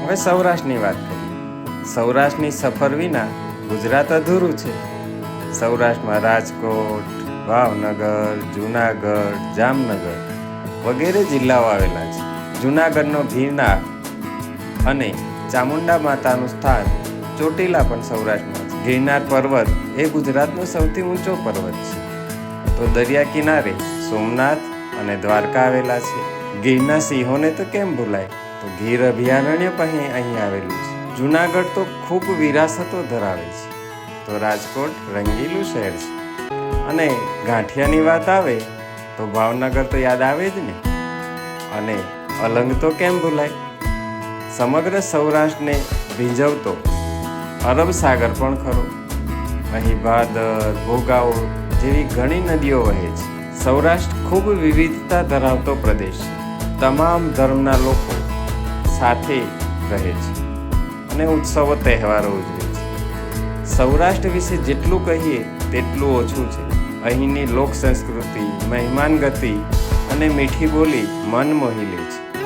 હવે સૌરાષ્ટ્રની વાત કરીએ. સૌરાષ્ટ્રની સફર વિના ગુજરાત અધૂરું છે. સૌરાષ્ટ્રમાં રાજકોટ, ભાવનગર, જૂનાગઢ, જામનગર વગેરે જિલ્લાઓ આવેલા છે. જૂનાગઢનો ગિરનાર અને ચામુંડા માતાનું સ્થાન ચોટીલા પણ સૌરાષ્ટ્રમાં છે. ગિરનાર પર્વત એ ગુજરાતનો સૌથી ઊંચો પર્વત છે. તો દરિયા કિનારે સોમનાથ અને દ્વારકા આવેલા છે. ગીરના સિંહોને તો કેમ ભૂલાય, તો ગીર અભયારણ્ય પણ અહીં આવેલું છે. જૂનાગઢ તો ખૂબ વિરાસતો ધરાવે છે. તો રાજકોટ રંગીલું શહેર છે. અને ગાંઠિયાની વાત આવે તો ભાવનગર તો યાદ આવે જ ને. અને અલંગ તો કેમ ભૂલાય. સમગ્ર સૌરાષ્ટ્રને ભીંજવતો અરબ સાગર પણ ખરો. અહીં ભાદર, ભોગાવો જેવી ઘણી નદીઓ વહે છે. સૌરાષ્ટ્ર ખૂબ વિવિધતા ધરાવતો પ્રદેશ છે. તમામ ધર્મના લોકો સાથે રહે છે અને ઉત્સવો તહેવારો ઉજવે છે. સૌરાષ્ટ્ર વિશે જેટલું કહીએ તેટલું ઓછું છે. અહીંની લોક સંસ્કૃતિ, મહેમાન ગતિ અને મીઠી બોલી મન મોહી લે છે.